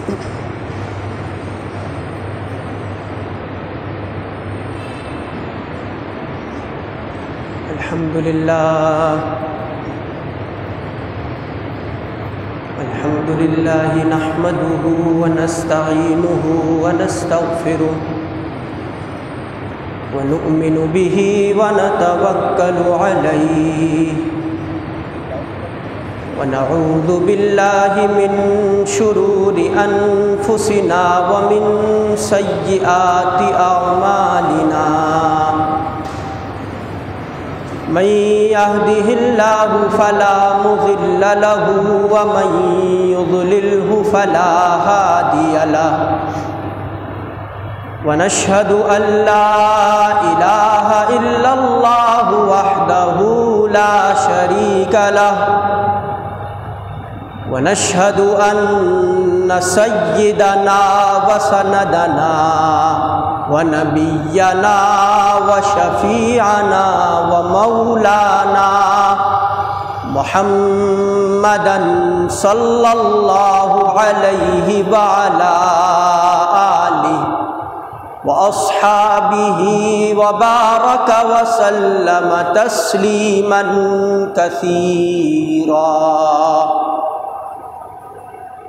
الحمد لله نحمده ونستعينه ونستغفره ونؤمن به ونتوكل عليه ونعوذ بالله من شرور أنفسنا ومن سيئات أعمالنا من يهده الله فلا مضل له ومن يضلله فلا هادي له ونشهد أن لا إله إلا الله وحده لا شريك له ونشهد أن سيدنا وسندنا ونبينا وشفيعنا ومولانا محمدا صلى الله عليه وعلى آله وأصحابه وبارك وسلم تسليما كثيرا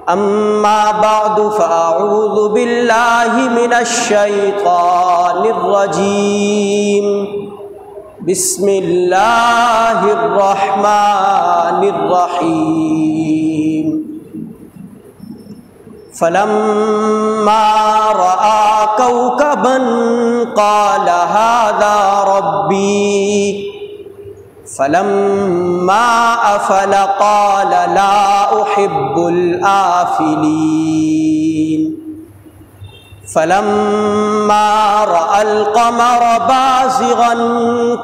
أما بعد فأعوذ بالله من الشيطان الرجيم بسم الله الرحمن الرحيم فلما رأى كوكبا قال هذا ربي فلما أفل قال لا أحب الآفلين فلما رأى القمر بازغا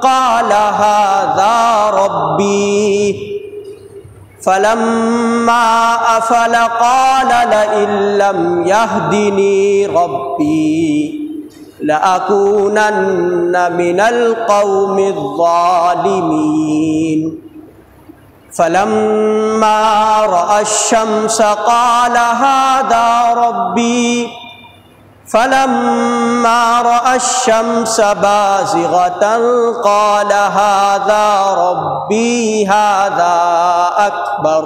قال هذا ربي فلما أفل قال لئن لم يهدني ربي لأكونن من القوم الظالمين فلما رأى الشمس قال هذا ربي فلما رأى الشمس بازغة قال هذا ربي هذا أكبر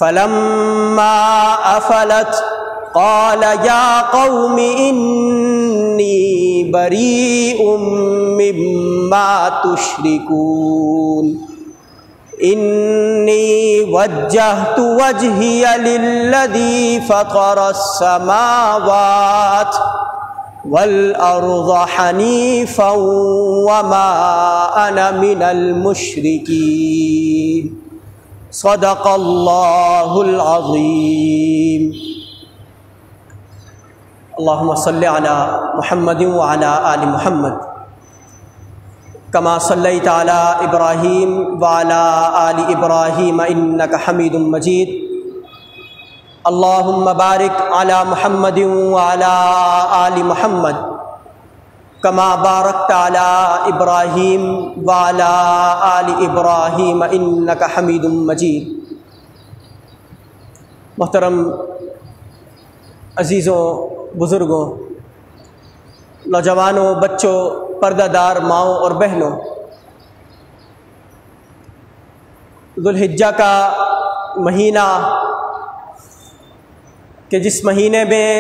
فلما أفلت قال يا قوم إني بريء مما تشركون إني وجهت وجهي للذي فطر السماوات والأرض حنيفا وما أنا من المشركين صدق الله العظيم اللهم صل على محمد وعلى آل محمد كما صليت على ابراہیم وعلى آل ابراہیم انك حميد مجيد اللهم بارك على محمد وعلى آل محمد كما باركت على ابراہیم وعلى آل ابراہیم انك حميد مجيد. محترم عزیزوں، بزرگوں، نوجوانوں، بچوں، پردہ دار ماؤں اور بہنوں، ذوالحجہ کا مہینہ کہ جس مہینے میں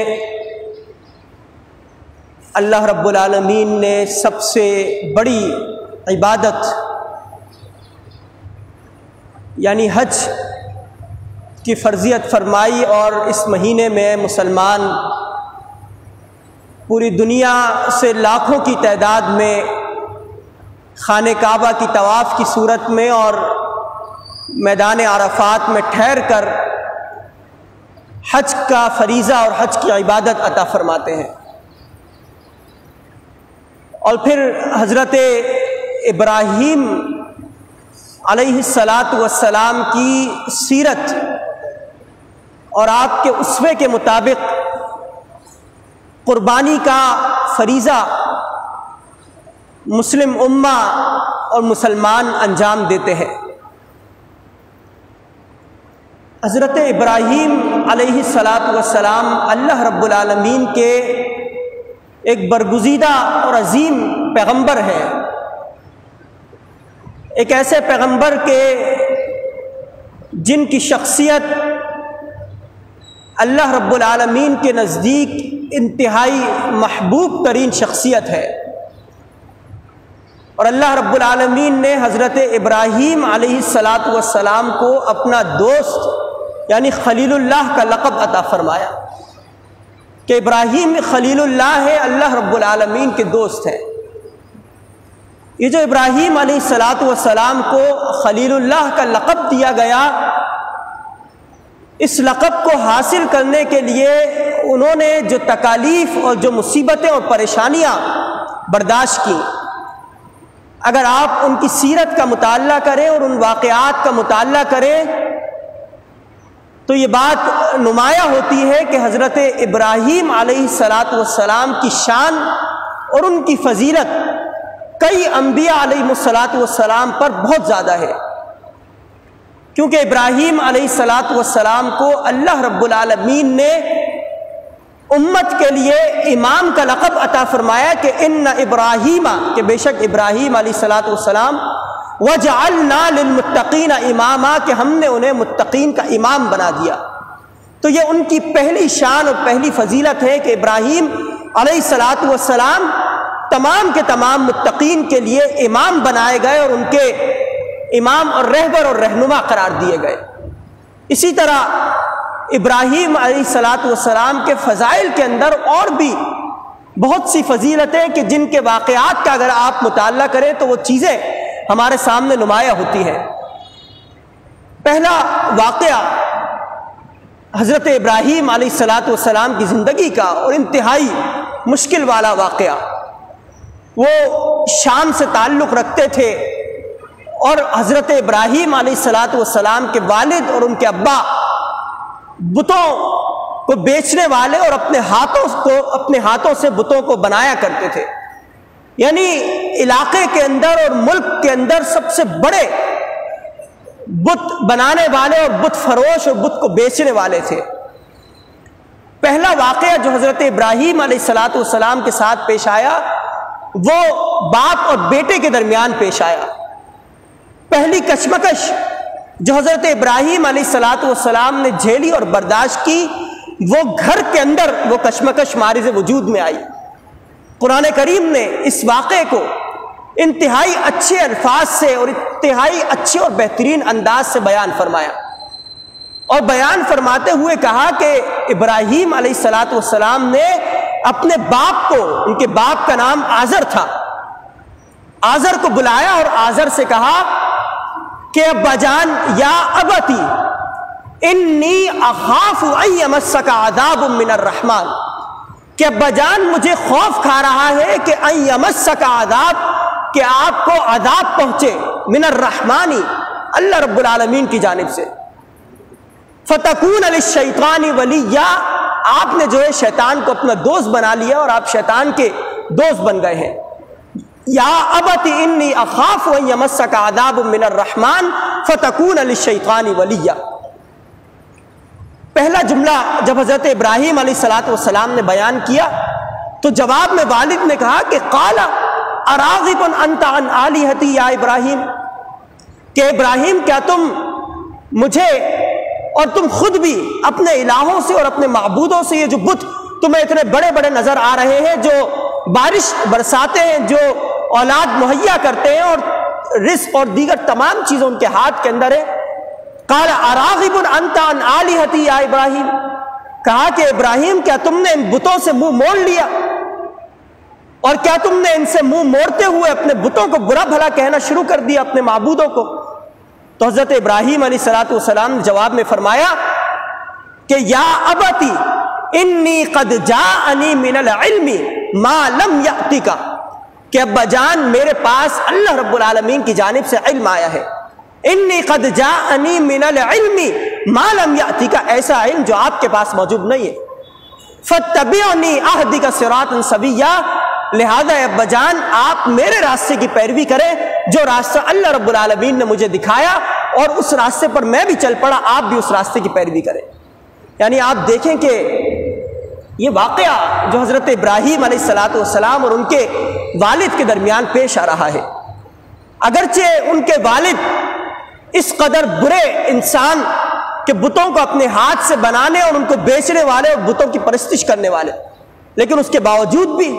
اللہ رب العالمین نے سب سے بڑی عبادت یعنی حج کی فرضیت فرمائی، اور اس مہینے میں مسلمان پوری دنیا سے لاکھوں کی تعداد میں خانہ کعبہ کی طواف کی صورت میں اور میدان عرفات میں ٹھہر کر حج کا فریضہ اور حج کی عبادت عطا فرماتے ہیں. اور پھر حضرت ابراہیم علیہ السلام کی سیرت اور آپ کے اسوے کے مطابق قربانی کا فریضہ مسلم امہ اور مسلمان انجام دیتے ہیں. حضرت ابراہیم علیہ السلام اللہ رب العالمین کے ایک برگزیدہ اور عظیم پیغمبر ہیں، ایک ایسے پیغمبر کے جن کی شخصیت اللہ رب العالمین کے نزدیک انتہائی محبوب ترین شخصیت ہے، اور اللہ رب العالمین نے حضرت ابراہیم علیہ السلام کو اپنا دوست یعنی خلیل اللہ کا لقب عطا فرمایا کہ ابراہیم خلیل اللہ ہے، اللہ رب العالمین کے دوست ہیں۔ یہ جو ابراہیم علیہ السلام کو خلیل اللہ کا لقب دیا گیا، اس لقب کو حاصل کرنے کے لیے انہوں نے جو تکالیف اور جو مصیبتیں اور پریشانیاں برداشت کی، اگر آپ ان کی سیرت کا مطالعہ کریں اور ان واقعات کا مطالعہ کریں تو یہ بات نمایاں ہوتی ہے کہ حضرت ابراہیم علیہ السلام کی شان اور ان کی فضیلت کئی انبیاء علیہ السلام پر بہت زیادہ ہے، کیونکہ ابراہیم علیہ السلام کو اللہ رب العالمین نے امت کے لیے امام کا لقب عطا فرمایا کہ ان ابراہیم، کہ بے شک ابراہیم علیہ السلام وجعلنا للمتقین اماما، کہ ہم نے انہیں متقین کا امام بنا دیا۔ تو یہ ان کی پہلی شان اور پہلی فضیلت ہے کہ ابراہیم علیہ السلام تمام کے تمام متقین کے لیے امام بنائے گئے اور ان کے امام اور رہبر اور رہنما قرار دیے گئے۔ اسی طرح ابراہیم علیہ السلام کے فضائل کے اندر اور بھی بہت سی فضیلتیں کہ جن کے واقعات کا اگر آپ مطالعہ کریں تو وہ چیزیں ہمارے سامنے نمایاں ہوتی ہیں۔ پہلا واقعہ حضرت ابراہیم علیہ السلام کی زندگی کا اور انتہائی مشکل والا واقعہ، وہ شام سے تعلق رکھتے تھے، اور حضرت ابراہیم علیہ السلام کے والد اور ان کے ابا بتوں کو بیچنے والے اور اپنے ہاتھوں سے بتوں کو بنایا کرتے تھے، یعنی علاقے کے اندر اور ملک کے اندر سب سے بڑے بت بنانے والے اور بت فروش اور بت کو بیچنے والے تھے۔ پہلا واقعہ جو حضرت ابراہیم علیہ السلام کے ساتھ پیش آیا وہ باپ اور بیٹے کے درمیان پیش آیا۔ پہلی کشمکش جو حضرت ابراہیم علیہ السلام نے جھیلی اور برداشت کی، وہ گھر کے اندر وہ کشمکش مارز وجود میں آئی۔ قرآن کریم نے اس واقعے کو انتہائی اچھے الفاظ سے اور انتہائی اچھے اور بہترین انداز سے بیان فرمایا، اور بیان فرماتے ہوئے کہا کہ ابراہیم علیہ السلام نے اپنے باپ کو، ان کے باپ کا نام آزر تھا، آزر کو بلایا اور آزر سے کہا کہ ابا جان، یا ابتی انی اخاف ان یمسک عذاب من الرحمن، کہ ابا جان مجھے خوف کھا رہا ہے کہ ان یمسک عذاب، کہ آپ کو عذاب پہنچے، من الرحمن، اللہ رب العالمین کی جانب سے، فتکون للشیطان ولیا، آپ نے جو ہے شیطان کو اپنا دوست بنا لیا اور آپ شیطان کے دوست بن گئے ہیں۔ یا ابت انی اخاف ان یمسک عذاب من الرحمن فتکون للشیطان ولیا۔ پہلا جملہ جب حضرت ابراہیم علیہ السلام نے بیان کیا تو جواب میں والد نے کہا کہ قال اراغب انت عن آلہتی یا ابراہیم، کہ ابراہیم کیا تم مجھے اور تم خود بھی اپنے الہوں سے اور اپنے معبودوں سے، یہ جو بت تمہیں اتنے بڑے بڑے نظر آ رہے ہیں، جو بارش برساتے ہیں، جو اولاد مہیا کرتے ہیں اور رزق اور دیگر تمام چیزیں ان کے ہاتھ کے اندر ہے، قال اراغب انت عن آلہتی یا ابراہیم، کہا کہ ابراہیم کیا تم نے ان بتوں سے منہ موڑ لیا، اور کیا تم نے ان سے منہ موڑتے ہوئے اپنے بتوں کو برا بھلا کہنا شروع کر دیا، اپنے معبودوں کو؟ تو حضرت ابراہیم علیہ السلام نے جواب میں فرمایا کہ یا ابتی انی قد جاءنی من العلم ما لم یأتک، کہ ابا جان میرے پاس اللہ رب العالمین کی جانب سے علم آیا ہے، انی قد جاءنی من العلم ما لم یأتک، ایسا علم جو آپ کے پاس موجود نہیں ہے، فاتبعنی اہدک صراطا سویا، لہذا ابا جان آپ میرے راستے کی پیروی کریں جو راستہ اللہ رب العالمین نے مجھے دکھایا، اور اس راستے پر میں بھی چل پڑا، آپ بھی اس راستے کی پیروی کریں۔ یعنی آپ دیکھیں کہ یہ واقعہ جو حضرت ابراہیم علیہ السلام اور ان کے والد کے درمیان پیش آ رہا ہے، اگرچہ ان کے والد اس قدر برے انسان کہ بتوں کو اپنے ہاتھ سے بنانے اور ان کو بیچنے والے اور بتوں کی پرستش کرنے والے، لیکن اس کے باوجود بھی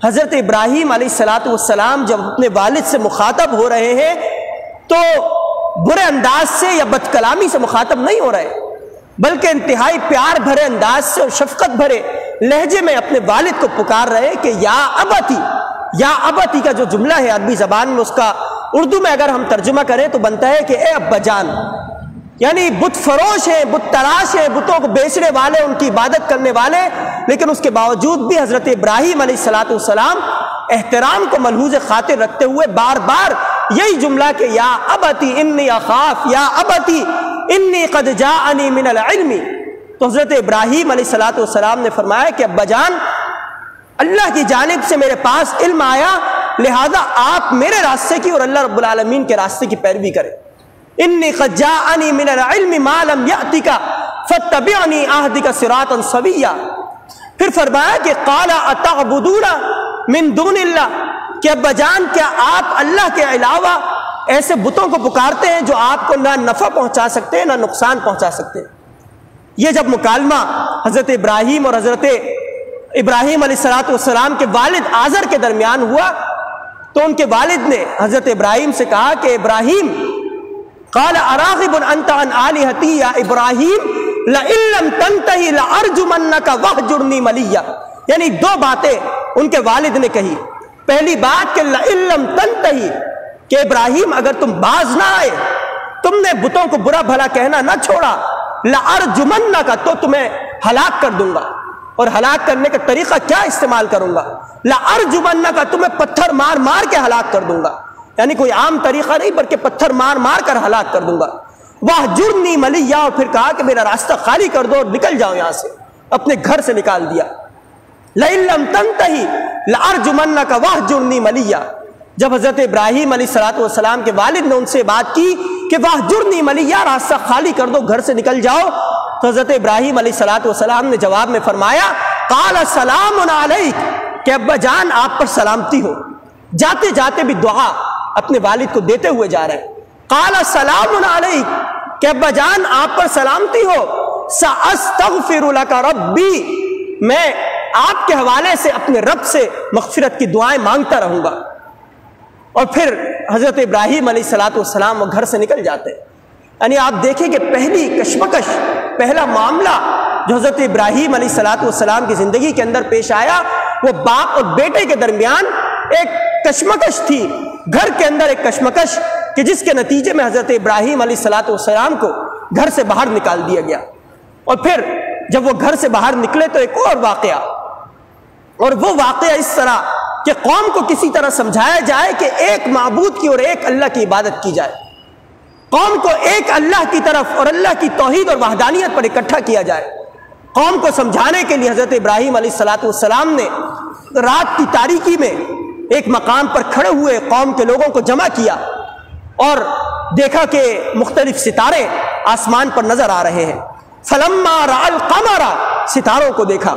حضرت ابراہیم علیہ السلام جب اپنے والد سے مخاطب ہو رہے ہیں تو برے انداز سے یا بد کلامی سے مخاطب نہیں ہو رہے، بلکہ انتہائی پیار بھرے انداز سے اور شفقت بھرے لہجے میں اپنے والد کو پکار رہے کہ یا ابتی کا جو جملہ ہے عربی زبان میں، اس کا اردو میں اگر ہم ترجمہ کریں تو بنتا ہے کہ اے ابا جان۔ یعنی بت فروش ہیں، بت تراش ہیں، بتوں کو بیچنے والے، ان کی عبادت کرنے والے، لیکن اس کے باوجود بھی حضرت ابراہیم علیہ السلام احترام کو ملحوظ خاطر رکھتے ہوئے بار بار یہی جملہ کہ یا ابتی انی اخاف، یا ابتی انی قد جاءنی من العلم۔ تو حضرت ابراہیم علیہ السلام نے فرمایا کہ ابا جان، اللہ کی جانب سے میرے پاس علم آیا، لہذا آپ میرے راستے کی اور اللہ رب العالمین کے راستے کی پیروی کریں۔ انی قد جاءنی من العلم ما لم یأتک فاتبعنی اہدک صراطا سویا۔ پھر فرمایا کہ قال اتعبدون من دون اللہ، کہ ابا جان کیا آپ اللہ کے علاوہ ایسے بتوں کو پکارتے ہیں جو آپ کو نہ نفع پہنچا سکتے ہیں نہ نقصان پہنچا سکتے ہیں۔ یہ جب مکالمہ حضرت ابراہیم اور حضرت ابراہیم علیہ السلام کے والد آزر کے درمیان ہوا تو ان کے والد نے حضرت ابراہیم سے کہا کہ ابراہیم، قال اراغب انت عن آلہتی یا ابراہیم لئن لم تنتہی لارجمنک واہجرنی ملیا۔ یعنی دو باتیں ان کے والد نے کہی۔ پہلی بات کہ لئن لم تنتہی، کہ ابراہیم اگر تم باز نہ آئے، تم نے بتوں کو برا بھلا کہنا نہ چھوڑا، لارجمنک، تو تمہیں ہلاک کر دوں گا۔ اور ہلاک کرنے کا طریقہ کیا استعمال کروں گا؟ لارجمنک، تمہیں پتھر مار مار کے ہلاک کر دوں گا۔ یعنی کوئی عام طریقہ نہیں بلکہ پتھر مار مار کر ہلاک کر دوں گا۔ واہجرنی ملیا، اور پھر کہا کہ میرا راستہ خالی کر دو اور نکل جاؤ یہاں سے، اپنے گھر سے نکال دیا۔ لئن لم تنتہی لارجمنک واہجرنی ملیا۔ جب حضرت ابراہیم علیہ السلام کے والد نے ان سے بات کی کہ واہجرنی ملیا، راستہ خالی کر دو، گھر سے نکل جاؤ، تو حضرت ابراہیم علیہ السلام نے جواب میں فرمایا قال سلام علیک، کہ ابا جان آپ پر سلامتی ہو۔ جاتے جاتے بھی دعا اپنے والد کو دیتے ہوئے جا رہے ہیں۔ قال سلام علیک، کہ ابا جان آپ پر سلامتی ہو۔ سأستغفر لک ربی، میں آپ کے حوالے سے اپنے رب سے مغفرت کی دعائیں مانگتا رہوں گا۔ اور پھر حضرت ابراہیم علیہ السلام وہ گھر سے نکل جاتے ہیں۔ یعنی آپ دیکھیں کہ پہلی کشمکش، پہلا معاملہ جو حضرت ابراہیم علیہ السلام کی زندگی کے اندر پیش آیا وہ باپ اور بیٹے کے درمیان ایک کشمکش تھی، گھر کے اندر ایک کشمکش کہ جس کے نتیجے میں حضرت ابراہیم علیہ السلام کو گھر سے باہر نکال دیا گیا۔ اور پھر جب وہ گھر سے باہر نکلے تو ایک اور واقعہ، اور وہ واقعہ اس طرح کہ قوم کو کسی طرح سمجھایا جائے کہ ایک معبود کی اور ایک اللہ کی عبادت کی جائے، قوم کو ایک اللہ کی طرف اور اللہ کی توحید اور وحدانیت پر اکٹھا کیا جائے۔ قوم کو سمجھانے کے لیے حضرت ابراہیم علیہ السلام نے رات کی تاریکی میں ایک مقام پر کھڑے ہوئے قوم کے لوگوں کو جمع کیا اور دیکھا کہ مختلف ستارے آسمان پر نظر آ رہے ہیں۔ فلما رأى القمر، ستاروں کو دیکھا۔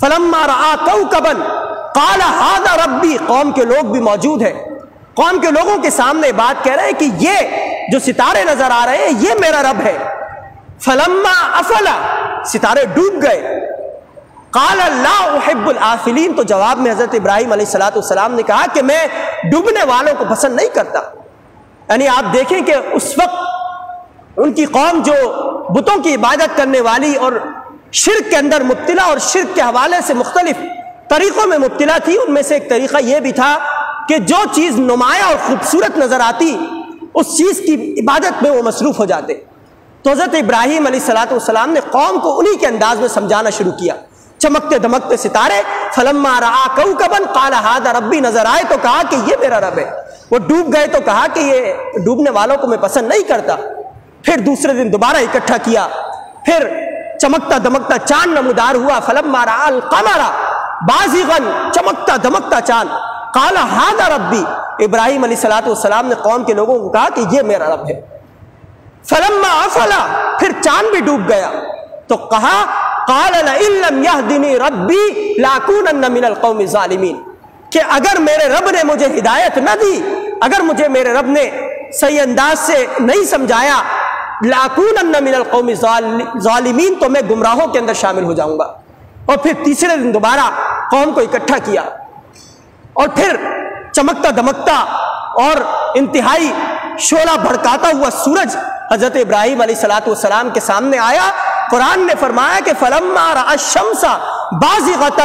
فلما رأى كوكبا قال هذا ربی، قوم کے لوگ بھی موجود ہیں، قوم کے لوگوں کے سامنے بات کہہ رہے ہیں کہ یہ جو ستارے نظر آ رہے ہیں یہ میرا رب ہے۔ فلما افل، ستارے ڈوب گئے۔ قال لا احب الآفلین، تو جواب میں حضرت ابراہیم علیہ السلام نے کہا کہ میں ڈوبنے والوں کو پسند نہیں کرتا۔ یعنی آپ دیکھیں کہ اس وقت ان کی قوم جو بتوں کی عبادت کرنے والی اور شرک کے اندر مبتلا اور شرک کے حوالے سے مختلف طریقوں میں مبتلا تھی، ان میں سے ایک طریقہ یہ بھی تھا کہ جو چیز نمایاں اور خوبصورت نظر آتی اس چیز کی عبادت میں وہ مصروف ہو جاتے۔ تو حضرت ابراہیم علیہ السلام نے قوم کو انہی کے انداز میں سمجھانا شروع کیا۔ چمکتے دمکتے ستارے، فلما رأى كوكبا قال هذا ربی، نظر آئے تو کہا کہ یہ میرا رب ہے۔ وہ ڈوب گئے تو کہا کہ یہ ڈوبنے والوں کو میں پسند نہیں کرتا۔ پھر دوسرے دن دوبارہ اکٹھا کیا، پھر چمکتا دمکتا چاند نمودار ہوا۔ فلما رأى القمر بازغا، چمکتا دمکتا چاند، قال هذا ربی، ابراہیم علیہ السلام نے قوم کے لوگوں کو کہا کہ یہ میرا رب ہے۔ فلما افلا، پھر چاند بھی ڈوب گیا تو کہا قال لئن لم يهدني ربي لاكونن من القوم الظالمین، کہ اگر میرے رب نے مجھے ہدایت نہ دی، اگر مجھے میرے رب نے صحیح انداز سے نہیں سمجھایا، لاکونن من القوم الظالمین، تو میں گمراہوں کے اندر شامل ہو جاؤں گا۔ اور پھر تیسرے دن دوبارہ قوم کو اکٹھا کیا، اور پھر چمکتا دمکتا اور انتہائی شعلہ بھڑکاتا ہوا سورج حضرت ابراہیم علیہ السلام کے سامنے آیا۔ قرآن نے فرمایا کہ فلما رأى الشمس بازغة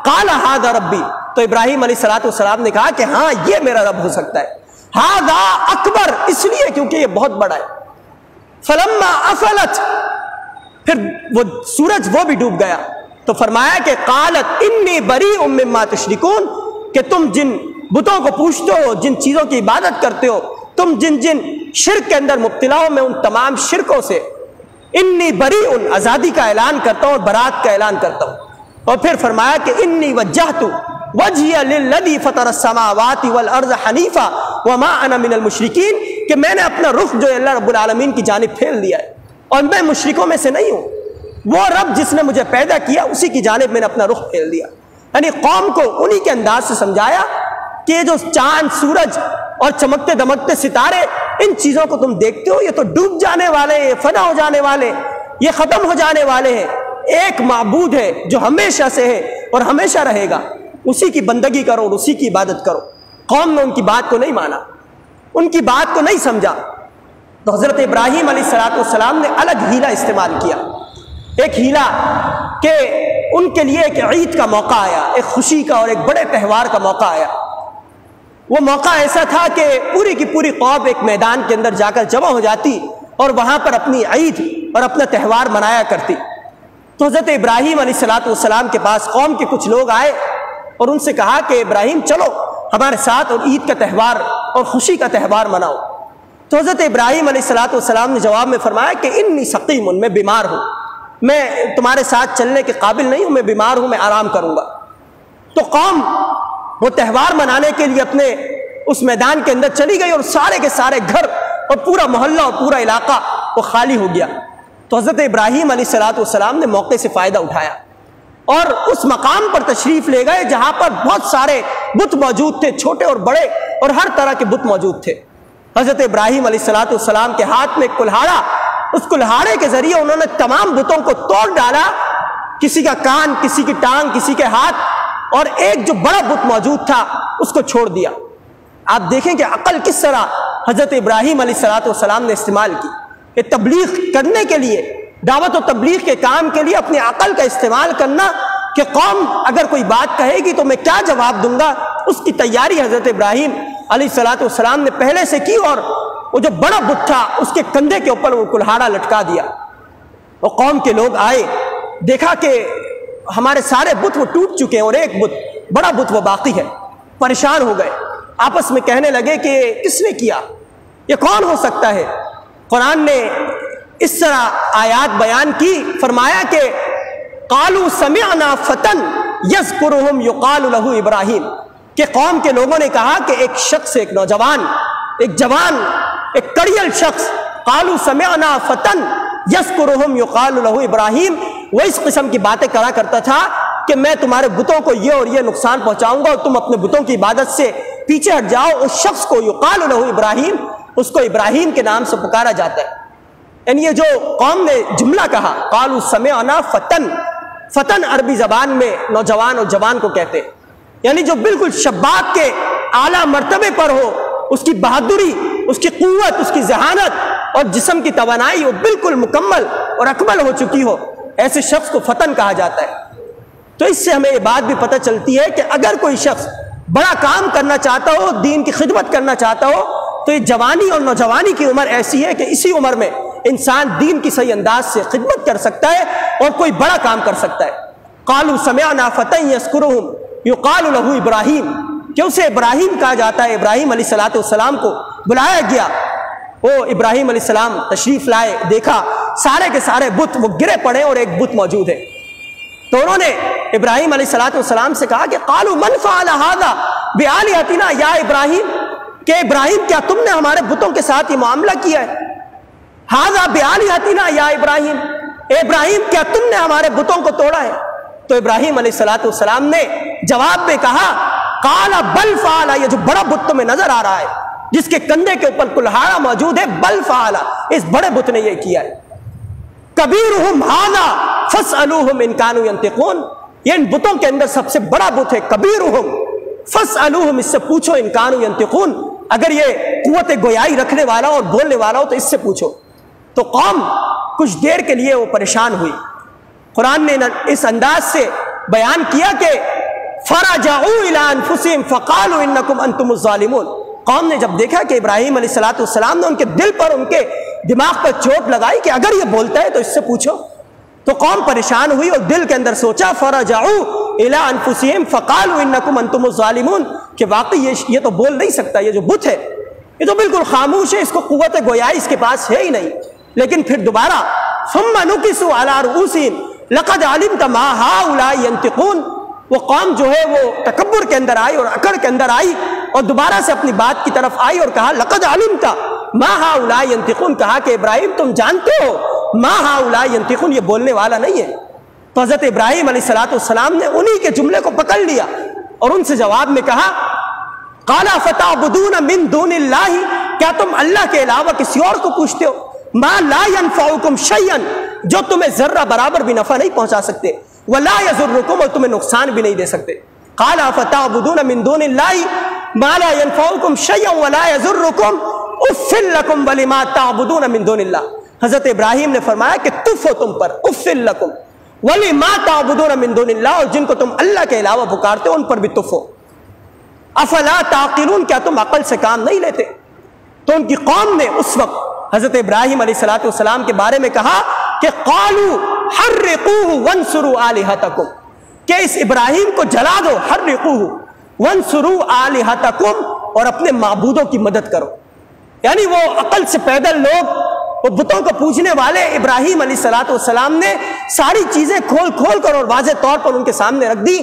قال هذا ربی، تو ابراہیم علیہ السلام نے کہا کہ ہاں یہ میرا رب ہو سکتا ہے۔ هذا اکبر، اس لیے کیونکہ یہ بہت بڑا ہے۔ فلما افلت، پھر وہ سورج وہ بھی ڈوب گیا تو فرمایا کہ قالت انی بریء مما تشرکون، کہ تم جن بتوں کو پوجتے ہو، جن چیزوں کی عبادت کرتے ہو، تم جن جن شرک کے اندر مبتلا ہو، میں ان تمام شرکوں سے انی بریء، آزادی کا اعلان کرتا ہوں اور برات کا اعلان کرتا ہوں۔ اور پھر فرمایا کہ انی وجہت وجہی للذی فطر السماوات والارض حنیفا وما انا من المشرکین، کہ میں نے اپنا رخ جو اللہ رب العالمین کی جانب پھیر دیا ہے اور میں مشرکوں میں سے نہیں ہوں، وہ رب جس نے مجھے پیدا کیا اسی کی جانب میں نے اپنا رخ پھیر دیا۔ یعنی قوم کو انہی کے انداز سے سمجھایا کہ یہ جو چاند، سورج اور چمکتے دمکتے ستارے، ان چیزوں کو تم دیکھتے ہو، یہ تو ڈوب جانے والے ہیں، یہ فنا ہو جانے والے، یہ ختم ہو جانے والے ہیں۔ ایک معبود ہے جو ہمیشہ سے ہے اور ہمیشہ رہے گا، اسی کی بندگی کرو اور اسی کی عبادت کرو۔ قوم نے ان کی بات کو نہیں مانا، ان کی بات کو نہیں سمجھا، تو حضرت ابراہیم علیہ السلام نے الگ ہیلا استعمال کیا۔ ایک ہیلا کہ ان کے لیے ایک عید کا موقع آیا، ایک خوشی کا اور ایک بڑے تہوار کا موقع آیا۔ وہ موقع ایسا تھا کہ پوری کی پوری قوم ایک میدان کے اندر جا کر جمع ہو جاتی اور وہاں پر اپنی عید اور اپنا تہوار منایا کرتی۔ تو حضرت ابراہیم علیہ السلام کے پاس قوم کے کچھ لوگ آئے اور ان سے کہا کہ ابراہیم چلو ہمارے ساتھ اور عید کا تہوار اور خوشی کا تہوار مناؤ۔ تو حضرت ابراہیم علیہ السلام نے جواب میں فرمایا کہ انی سقیم، میں بیمار ہوں، میں تمہارے ساتھ چلنے کے قابل نہیں ہوں، میں بیمار ہوں، میں آرام کروں گا۔ تو قوم وہ تہوار منانے کے لیے اپنے اس میدان کے اندر چلی گئی اور سارے کے سارے گھر اور پورا محلہ اور پورا علاقہ وہ خالی ہو گیا۔ تو حضرت ابراہیم علیہ السلام نے موقع سے فائدہ اٹھایا اور اس مقام پر تشریف لے گئے جہاں پر بہت سارے بت موجود تھے، چھوٹے اور بڑے اور ہر طرح کے بت موجود تھے۔ حضرت ابراہیم علیہ السلام کے ہاتھ میں ایک کلہاڑا، اس کلہاڑے کے ذریعے انہوں نے تمام بتوں کو توڑ ڈالا، کسی کا کان، کسی کی ٹانگ، کسی کے ہاتھ، اور ایک جو بڑا بت موجود تھا اس کو چھوڑ دیا۔ آپ دیکھیں کہ عقل کس طرح حضرت ابراہیم علیہ السلام نے استعمال کی کہ تبلیغ کرنے کے لیے، دعوت و تبلیغ کے کام کے لیے اپنی عقل کا استعمال کرنا کہ قوم اگر کوئی بات کہے گی تو میں کیا جواب دوں گا، اس کی تیاری حضرت ابراہیم علیہ السلام نے پہلے سے کی، اور وہ جو بڑا بت تھا اس کے کندھے کے اوپر وہ کلہاڑا لٹکا دیا۔ وہ قوم کے لوگ آئے، دیکھا کہ ہمارے سارے بت وہ ٹوٹ چکے ہیں اور ایک بت، بڑا بت وہ باقی ہے۔ پریشان ہو گئے، آپس میں کہنے لگے کہ کس نے کیا، یہ کون ہو سکتا ہے؟ قرآن نے اس طرح آیات بیان کی، فرمایا کہ قالوا سمعنا فتن یذکرہم یقال لہ ابراہیم، کہ قوم کے لوگوں نے کہا کہ ایک شخص، ایک نوجوان، ایک جوان، ایک کڑیل شخص، قالوا سمعنا فتن یذکرہم یقال لہ ابراہیم، وہ اس قسم کی باتیں کرا کرتا تھا کہ میں تمہارے بتوں کو یہ اور یہ نقصان پہنچاؤں گا اور تم اپنے بتوں کی عبادت سے پیچھے ہٹ جاؤ۔ اس شخص کو یقال لہ ابراہیم، اس کو ابراہیم کے نام سے پکارا جاتا ہے۔ یعنی یہ جو قوم نے جملہ کہا قالوا سمعنا فتن، فتن عربی زبان میں نوجوان اور جوان کو کہتے ہیں، یعنی جو بالکل شباب کے اعلیٰ مرتبے پر ہو، اس کی بہادری، اس کی قوت، اس کی ذہانت اور جسم کی توانائی وہ بالکل مکمل اور اکمل ہو چکی ہو، ایسے شخص کو فتن کہا جاتا ہے۔ تو اس سے ہمیں یہ بات بھی پتہ چلتی ہے کہ اگر کوئی شخص بڑا کام کرنا چاہتا ہو، دین کی خدمت کرنا چاہتا ہو، تو یہ جوانی اور نوجوانی کی عمر ایسی ہے کہ اسی عمر میں انسان دین کی صحیح انداز سے خدمت کر سکتا ہے اور کوئی بڑا کام کر سکتا ہے۔ قالوا سمعنا فتى يذكرهم يقال له ابراہیم، کہ اسے ابراہیم کہا جاتا ہے۔ ابراہیم علیہ السلام کو بلایا گیا، وہ ابراہیم علیہ السلام تشریف لائے، دیکھا سارے کے سارے بت وہ گرے پڑے اور ایک بت موجود ہے۔ تو انہوں نے ابراہیم علیہ السلام سے کہا کہ قالوا من فعل هذا بآلهتنا یا ابراہیم، کہ ابراہیم کیا تم نے ہمارے بتوں کے ساتھ یہ معاملہ کیا ہے؟ ھذا بآلہتنا یا ابراہیم، اے ابراہیم کیا تم نے ہمارے بتوں کو توڑا ہے؟ تو ابراہیم علیہ السلام نے جواب میں کہا قال بل فعل، یہ جو بڑا بت تمہیں نظر آ رہا ہے جس کے کندھے کے اوپر کلہاڑا موجود ہے، بل فعل، اس بڑے بت نے یہ کیا ہے، کبیرہم ھذا فاسألوہم ان کانوا ینطقون، یہ ان بتوں کے اندر سب سے بڑا بت ہے، کبیرہم فاسألوہم، اس سے پوچھو ان کانوا ینطقون، اگر یہ قوت گویائی رکھنے والا اور بولنے والا ہو تو اس سے پوچھو۔ تو قوم کچھ دیر کے لیے وہ پریشان ہوئی۔ قرآن نے اس انداز سے بیان کیا کہ فرجعوا الی انفسہم فقالوا انکم انتم الظالمون، قوم نے جب دیکھا کہ ابراہیم علیہ السلام نے ان کے دل پر، ان کے دماغ پر چوٹ لگائی کہ اگر یہ بولتا ہے تو اس سے پوچھو، تو قوم پریشان ہوئی اور دل کے اندر سوچا فرجعوا الی انفسہم فقالوا انکم انتم الظالمون، کہ واقعی یہ تو بول نہیں سکتا، یہ جو بت ہے یہ تو بالکل خاموش ہے، اس کو قوت گویائی اس کے پاس ہے ہی نہیں۔ لیکن پھر دوبارہ ثم نکسوا علی رؤوسہم لقد علمت ما ہؤلاء ینطقون، وہ قوم جو ہے وہ تکبر کے اندر آئی اور اکڑ کے اندر آئی اور دوبارہ سے اپنی بات کی طرف آئی اور کہا لقد علمت ما ہؤلاء ینطقون، کہا کہ ابراہیم تم جانتے ہو ما ہؤلاء ینطقون، یہ بولنے والا نہیں ہے۔ تو حضرت ابراہیم علیہ السلام نے انہی کے جملے کو پکڑ لیا اور ان سے جواب میں کہا قال فتعبدون من دون اللہ، کیا تم اللہ کے علاوہ کسی اور کو پوچھتے ہو، ما لا ينفعکم شیئا، جو تمہیں ذرہ برابر بھی نفع نہیں پہنچا سکتے، ولا یضرکم، اور تمہیں نقصان بھی نہیں دے سکتے۔ قال فتعبدون من دون اللہ ما لا ينفعکم شیئا ولا یضرکم اف لکم ولما تعبدون من دون اللہ، حضرت ابراہیم نے فرمایا کہ تف ہو تم پر، اف لکم ولما تعبدون من دون اللہ، اور جن کو تم اللہ کے علاوہ پکارتے ہو ان پر بھی تف ہو، افلا تعقلون، کیا تم عقل سے کام نہیں لیتے؟ تو ان کی قوم نے اس وقت حضرت ابراہیم علیہ السلام کے بارے میں کہا کہ قالوا حرقوه وانصروا آلہتکم، کہ اس ابراہیم کو جلا دو، حرقوه وانصروا آلہتکم، اور اپنے معبودوں کی مدد کرو۔ یعنی وہ عقل سے پیدل لوگ، وہ بتوں کو پوجنے والے ابراہیم علیہ السلام نے ساری چیزیں کھول کھول کر اور واضح طور پر ان کے سامنے رکھ دی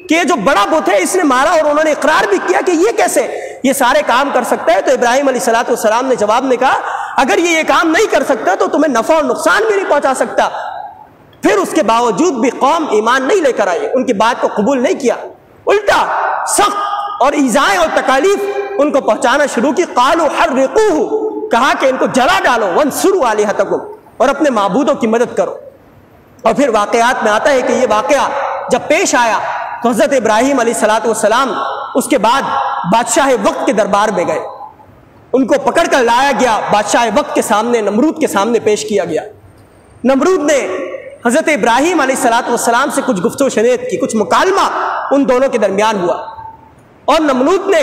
کہ یہ جو بڑا بت ہے اس نے مارا، اور انہوں نے اقرار بھی کیا کہ یہ کیسے یہ سارے کام کر سکتا ہے۔ تو ابراہیم علیہ السلام نے جواب میں کہا اگر یہ کام نہیں کر سکتا تو تمہیں نفع اور نقصان بھی نہیں پہنچا سکتا۔ پھر اس کے باوجود بھی قوم ایمان نہیں لے کر آئی، ان کی بات کو قبول نہیں کیا، الٹا سخت اور ایذائیں اور تکالیف ان کو پہنچانا شروع کی۔ قالوا حرقوه، کہا کہ ان کو جلا ڈالو، وانصروا آلہتکم، اور اپنے معبودوں کی مدد کرو۔ اور پھر واقعات میں آتا ہے کہ یہ واقعہ جب پیش آیا تو حضرت ابراہیم علیہ السلام اس کے بعد بادشاہ وقت کے دربار میں گئے، ان کو پکڑ کر لایا گیا، بادشاہ وقت کے سامنے، نمرود کے سامنے پیش کیا گیا۔ نمرود نے حضرت ابراہیم علیہ السلام سے کچھ گفت و شنید کی، کچھ مکالمہ ان دونوں کے درمیان ہوا، اور نمرود نے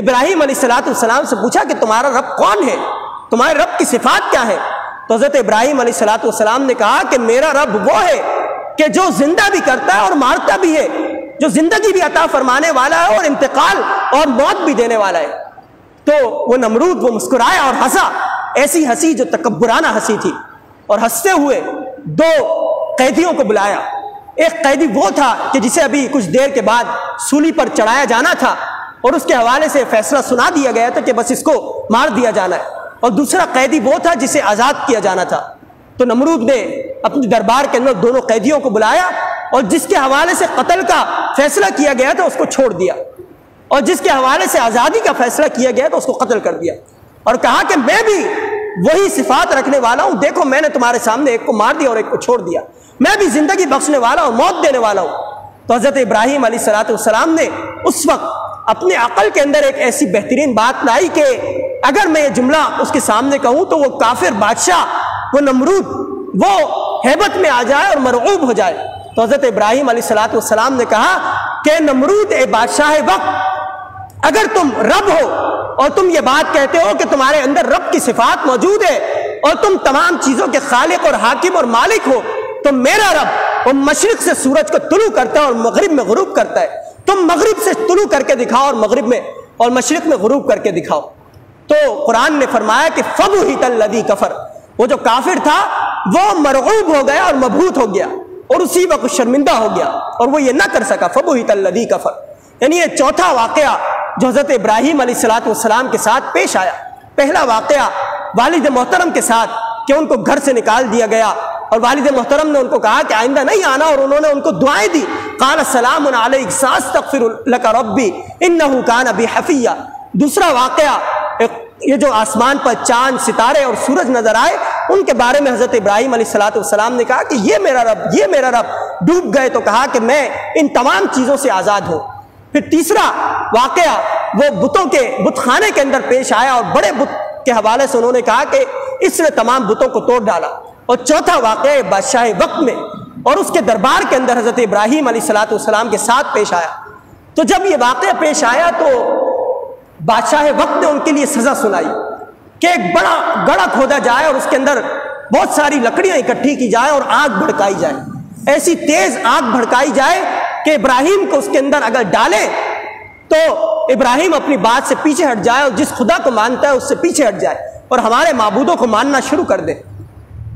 ابراہیم علیہ السلام سے پوچھا کہ تمہارا رب کون ہے، تمہارے رب کی صفات کیا ہے؟ تو حضرت ابراہیم علیہ السلام نے کہا کہ میرا رب وہ ہے کہ جو زندہ بھی کرتا ہے اور مارتا بھی ہے، جو زندگی بھی عطا فرمانے والا ہے اور انتقال اور موت بھی دینے والا ہے۔ تو وہ نمرود وہ مسکرایا اور ہنسا، ایسی ہنسی جو تکبرانہ ہنسی تھی، اور ہنستے ہوئے دو قیدیوں کو بلایا۔ ایک قیدی وہ تھا کہ جسے ابھی کچھ دیر کے بعد سولی پر چڑھایا جانا تھا اور اس کے حوالے سے فیصلہ سنا دیا گیا تھا کہ بس اس کو مار دیا جانا ہے، اور دوسرا قیدی وہ تھا جسے آزاد کیا جانا تھا۔ تو نمرود نے اپنے دربار کے اندر دونوں قیدیوں کو بلایا، اور جس کے حوالے سے قتل کا فیصلہ کیا گیا تھا اس کو چھوڑ دیا، اور جس کے حوالے سے آزادی کا فیصلہ کیا گیا تو اس کو قتل کر دیا، اور کہا کہ میں بھی وہی صفات رکھنے والا ہوں، دیکھو میں نے تمہارے سامنے ایک کو مار دیا اور ایک کو چھوڑ دیا، میں بھی زندگی بخشنے والا اور موت دینے والا ہوں۔ تو حضرت ابراہیم علیہ السلام نے اس وقت اپنے عقل کے اندر ایک ایسی بہترین بات لائی کہ اگر میں یہ جملہ اس کے سامنے کہوں تو وہ کافر بادشاہ، وہ نمرود، وہ ہیبت میں آ جائے اور مرعوب ہو جائے۔ تو حضرت ابراہیم علیہ السلام نے کہا کہ نمرود اے بادشاہ وقت، اگر تم رب ہو اور تم یہ بات کہتے ہو کہ تمہارے اندر رب کی صفات موجود ہے اور تم تمام چیزوں کے خالق اور حاکم اور مالک ہو، تو میرا رب وہ مشرق سے سورج کو طلوع کرتا ہے اور مغرب میں غروب کرتا ہے، تم مغرب سے طلوع کر کے دکھاؤ اور مغرب میں اور مشرق میں غروب کر کے دکھاؤ۔ تو قرآن نے فرمایا کہ فَبُهِتَ الَّذِي کفر، وہ جو کافر تھا وہ مرعوب ہو گیا اور مبہوت ہو گیا اور اسی وقت شرمندہ ہو گیا، اور وہ یہ نہ کر سکا۔ فَبُهِتَ الَّذِي کفر، یعنی یہ چوتھا واقعہ جو حضرت ابراہیم علیہ السلام کے ساتھ پیش آیا۔ پہلا واقعہ والد محترم کے ساتھ کہ ان کو گھر سے نکال دیا گیا اور والد محترم نے ان کو کہا کہ آئندہ نہیں آنا، اور انہوں نے ان کو دعائیں دی. قال السلام علیک ساستغفر لک ربی انہ کان بی حفیہ. دوسرا واقعہ، یہ جو آسمان پر چاند ستارے اور سورج نظر آئے، ان کے بارے میں حضرت ابراہیم علیہ السلام نے کہا کہ یہ میرا رب، یہ میرا رب. ڈوب گئے تو کہا کہ میں ان تمام چیزوں سے آزاد ہوں. پھر تیسرا واقعہ وہ بت خانے کے اندر پیش آیا، اور بڑے بت کے حوالے سے انہوں نے کہا کہ اس نے تمام بتوں کو توڑ ڈالا. اور چوتھا واقعہ بادشاہ وقت میں اور اس کے دربار کے اندر حضرت ابراہیم علیہ السلام کے ساتھ پیش آیا. تو جب یہ واقعہ پیش آیا تو بادشاہ وقت نے ان کے لیے سزا سنائی کہ ایک بڑا گڑھا کھودا جائے اور اس کے اندر بہت ساری لکڑیاں اکٹھی کی جائیں اور آگ بھڑکائی جائے. ایسی تیز آگ بھڑکائی جائے کہ ابراہیم کو اس کے اندر اگر ڈالے تو ابراہیم اپنی بات سے پیچھے ہٹ جائے اور جس خدا کو مانتا ہے اس سے پیچھے ہٹ جائے اور ہمارے معبودوں کو ماننا شروع کر دے.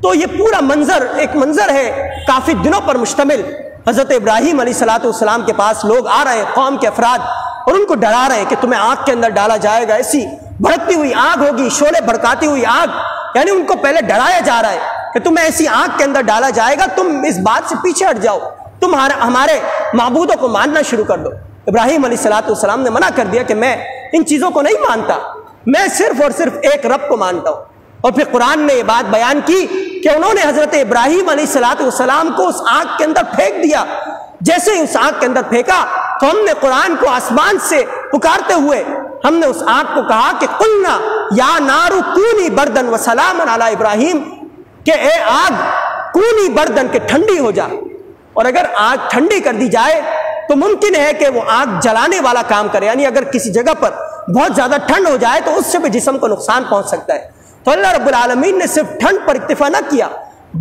تو یہ پورا منظر ایک منظر ہے کافی دنوں پر مشتمل. حضرت ابراہیم علیہ السلام کے پاس لوگ آ رہے ہیں، قوم کے افراد، اور ان کو ڈرا رہے ہیں کہ تمہیں آگ کے اندر ڈالا جائے گا. ایسی بھڑکتی ہوئی آگ ہوگی، شعلے بھڑکاتی ہوئی آگ، یعنی ان کو پہلے ڈرایا جا رہا ہے کہ تمہیں ایسی آگ کے اندر ڈالا جائے گا، تم اس بات سے پیچھے ہٹ جاؤ، تم ہمارے معبودوں کو ماننا شروع کر دو. ابراہیم علیہ السلام نے منع کر دیا کہ میں ان چیزوں کو نہیں مانتا، میں صرف اور صرف ایک رب کو مانتا ہوں. اور پھر قرآن نے یہ بات بیان کی کہ انہوں نے حضرت ابراہیم علیہ السلام کو اس آگ کے اندر پھینک دیا. جیسے ہی اس آگ کے اندر پھینکا تو ہم نے قرآن کو آسمان سے پکارتے ہوئے ہم نے اس آگ کو کہا کہ قلنا یا نار کونی بردن و سلام علی ابراہیم، کہ اے آگ کونی بردن، کہ ٹھنڈی ہو جا. اور اگر آگ ٹھنڈی کر دی جائے تو ممکن ہے کہ وہ آگ جلانے والا کام کرے، یعنی اگر کسی جگہ پر بہت زیادہ ٹھنڈ ہو جائے تو اس سے بھی جسم کو نقصان پہنچ سکتا ہے. تو اللہ رب العالمین نے صرف ٹھنڈ پر اکتفا نہ کیا،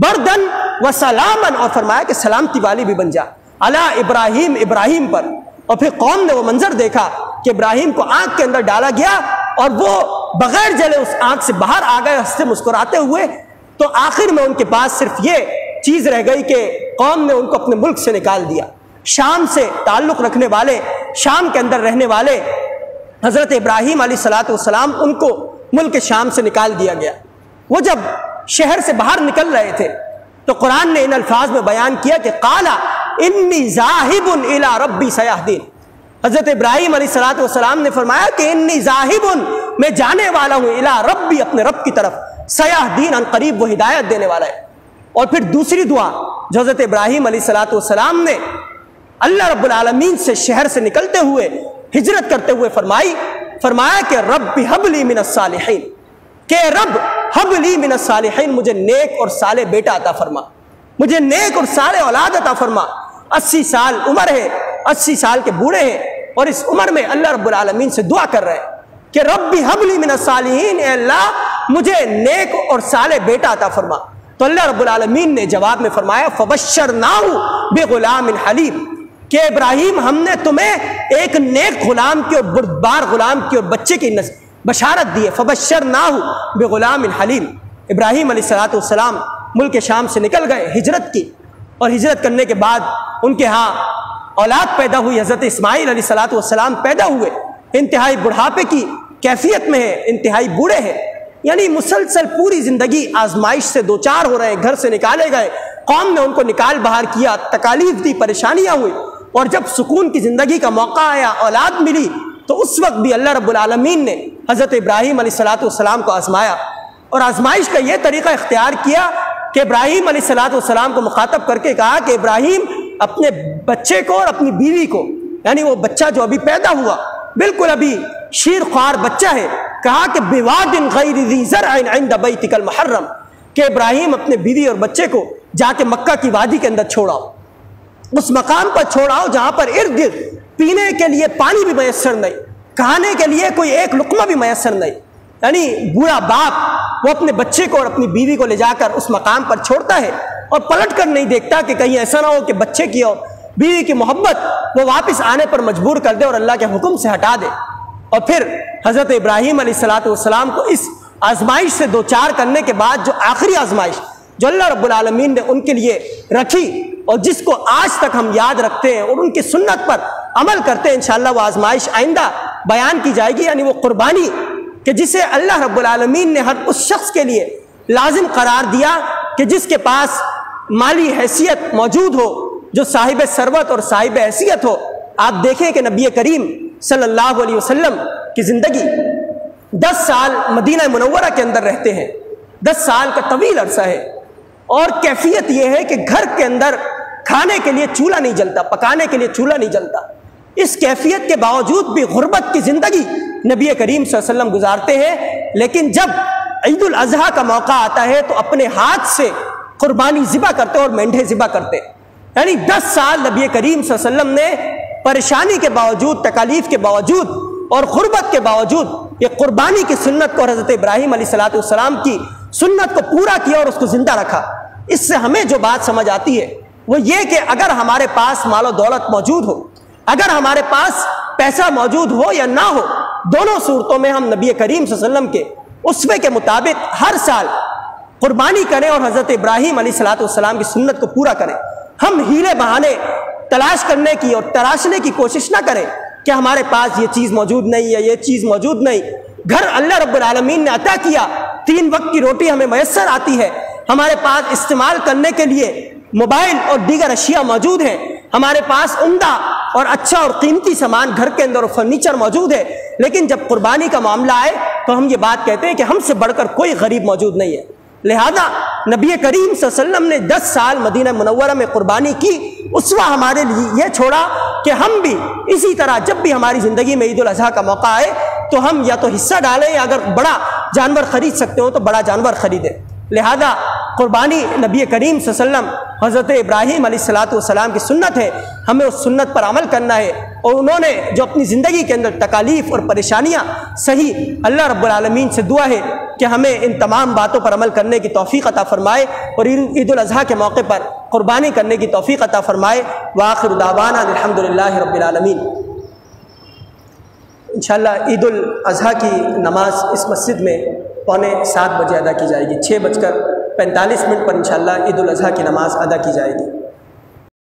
بردن و سلامن، اور فرمایا کہ سلامتی والی بھی بن جا علی ابراہیم، ابراہیم پر. اور پھر قوم نے وہ منظر دیکھا کہ ابراہیم کو آگ کے اندر ڈالا گیا اور وہ بغیر جلے اس آگ سے باہر آ گئے ہنستے مسکراتے ہوئے. تو آخر میں ان کے پاس صرف یہ چیز رہ گئی کہ قوم نے ان کو اپنے ملک سے نکال دیا. شام سے تعلق رکھنے والے، شام کے اندر رہنے والے حضرت ابراہیم علیہ السلام، ان کو ملک شام سے نکال دیا گیا. وہ جب شہر سے باہر نکل رہے تھے تو قرآن نے ان الفاظ میں بیان کیا کہ قالا انی ذاہب الی ربی سیہدین. حضرت ابراہیم علیہ السلام نے فرمایا کہ انی ذاہب، میں جانے والا ہوں، الی ربی، اپنے رب کی طرف، سیہدین، ان قریب وہ ہدایت دینے والا ہے. اور پھر دوسری دعا جو حضرت ابراہیم علیہ السلام نے اللہ رب العالمین سے شہر سے نکلتے ہوئے ہجرت کرتے ہوئے فرمایا کہ رب ہب لی من الصالحین، کہ رب ہب لی من الصالحین، مجھے نیک اور صالح بیٹا عطا فرما، مجھے نیک اور صالح اولاد عطا فرما. 80 سال عمر ہے، 80 سال کے بوڑھے ہیں، اور اس عمر میں اللہ رب العالمین سے دعا کر رہے ہیں کہ رب ہب لی من الصالحین، اے اللہ مجھے نیک اور صالح بیٹا عطا فرما. تو اللہ رب العالمین نے جواب میں فرمایا فبشرناہ بغلام حلیم، کہ ابراہیم ہم نے تمہیں ایک نیک غلام کی اور بردبار غلام کی اور بچے کی بشارت دی ہے. فبشرناہ بغلام حلیم. ابراہیم علیہ السلام ملک شام سے نکل گئے، ہجرت کی، اور ہجرت کرنے کے بعد ان کے ہاں اولاد پیدا ہوئی. حضرت اسماعیل علیہ السلام پیدا ہوئے، انتہائی بڑھاپے کی کیفیت میں ہے، انتہائی بوڑھے ہیں، یعنی مسلسل پوری زندگی آزمائش سے دوچار ہو رہے ہیں. گھر سے نکالے گئے، قوم نے ان کو نکال باہر کیا، تکالیف دی، پریشانیاں ہوئی، اور جب سکون کی زندگی کا موقع آیا، اولاد ملی، تو اس وقت بھی اللہ رب العالمین نے حضرت ابراہیم علیہ السلام کو آزمایا. اور آزمائش کا یہ طریقہ اختیار کیا کہ ابراہیم علیہ السلام کو مخاطب کر کے کہا کہ ابراہیم اپنے بچے کو اور اپنی بیوی کو، یعنی وہ بچہ جو ابھی پیدا ہوا بالکل ابھی شیر خوار بچہ ہے، کہا کہ بواد غیر ذی زرع عند بیتک المحرم، کہ ابراہیم اپنے بیوی اور بچے کو جا کے مکہ کی وادی کے اندر چھوڑاؤ، اس مقام پر چھوڑاؤ جہاں پر ارد گرد پینے کے لیے پانی بھی میسر نہیں، کھانے کے لیے کوئی ایک لقمہ بھی میسر نہیں. یعنی بوڑھا باپ وہ اپنے بچے کو اور اپنی بیوی کو لے جا کر اس مقام پر چھوڑتا ہے اور پلٹ کر نہیں دیکھتا کہ کہیں ایسا نہ ہو کہ بچے کی اور بیوی کی محبت وہ واپس آنے پر مجبور کر دے اور اللہ کے حکم سے ہٹا دے. اور پھر حضرت ابراہیم علیہ السلام کو اس آزمائش سے دوچار کرنے کے بعد جو آخری آزمائش جو اللہ رب العالمین نے ان کے لیے رکھی اور جس کو آج تک ہم یاد رکھتے ہیں اور ان کی سنت پر عمل کرتے ہیں، انشاءاللہ وہ آزمائش آئندہ بیان کی جائے گی، یعنی وہ قربانی کہ جسے اللہ رب العالمین نے ہر اس شخص کے لیے لازم قرار دیا کہ جس کے پاس مالی حیثیت موجود ہو، جو صاحب ثروت اور صاحب حیثیت ہو. آپ دیکھیں کہ نبی کریم صلی اللہ علیہ وسلم کی زندگی 10 سال مدینہ منورہ کے اندر رہتے ہیں. 10 سال کا طویل عرصہ ہے، اور کیفیت یہ ہے کہ گھر کے اندر کھانے کے لیے چولہا نہیں جلتا، پکانے کے لیے چولہا نہیں جلتا. اس کیفیت کے باوجود بھی غربت کی زندگی نبی کریم صلی اللہ علیہ وسلم گزارتے ہیں. لیکن جب عید الاضحیٰ کا موقع آتا ہے تو اپنے ہاتھ سے قربانی ذبح کرتے اور مینڈھے ذبح کرتے. یعنی 10 سال نبی کریم صلی اللہ علیہ وسلم نے پریشانی کے باوجود، تکالیف کے باوجود اور غربت کے باوجود یہ قربانی کی سنت کو اور حضرت ابراہیم علیہ السلام کی سنت کو پورا کیا اور اس کو زندہ رکھا. اس سے ہمیں جو بات سمجھ آتی ہے وہ یہ کہ اگر ہمارے پاس مال و دولت موجود ہو، اگر ہمارے پاس پیسہ موجود ہو یا نہ ہو، دونوں صورتوں میں ہم نبی کریم صلی اللہ علیہ وسلم کے اسوے کے مطابق ہر سال قربانی کریں اور حضرت ابراہیم علیہ السلام کی سنت کو پورا کریں. ہم ہیلے بہانے تلاش کرنے کی اور تراشنے کی کوشش نہ کریں کہ ہمارے پاس یہ چیز موجود نہیں ہے، یہ چیز موجود نہیں. گھر اللہ رب العالمین نے عطا کیا، 3 وقت کی روٹی ہمیں میسر آتی ہے، ہمارے پاس استعمال کرنے کے لیے موبائل اور دیگر اشیاء موجود ہیں، ہمارے پاس عمدہ اور اچھا اور قیمتی سامان گھر کے اندر اور فرنیچر موجود ہے. لیکن جب قربانی کا معاملہ آئے تو ہم یہ بات کہتے ہیں کہ ہم سے بڑھ کر کوئی غریب موجود نہیں ہے. لہذا نبی کریم صلی اللہ علیہ وسلم نے 10 سال مدینہ منورہ میں قربانی کی. اسوہ ہمارے لیے یہ چھوڑا کہ ہم بھی اسی طرح جب بھی ہماری زندگی میں عید الاضحیٰ کا موقع آئے تو ہم یا تو حصہ ڈالیں یا اگر بڑا جانور خرید سکتے ہو تو بڑا جانور خریدیں. لہذا قربانی نبی کریم صلی اللہ علیہ وسلم حضرت ابراہیم علیہ السلام کی سنت ہے، ہمیں اس سنت پر عمل کرنا ہے. اور انہوں نے جو اپنی زندگی کے اندر تکالیف اور پریشانیاں صحیح، اللہ رب العالمین سے دعا ہے کہ ہمیں ان تمام باتوں پر عمل کرنے کی توفیق عطا فرمائے اور عید الاضحیٰ کے موقع پر قربانی کرنے کی توفیق عطا فرمائے. وآخر دعوانا الحمدللہ رب العالمین. انشاءاللہ عید الاضحیٰ کی نماز اس مسجد میں 6:45 بجے ادا کی جائے گی. 6:45 پر انشاءاللہ عید الاضحیٰ کی نماز ادا کی جائے گی.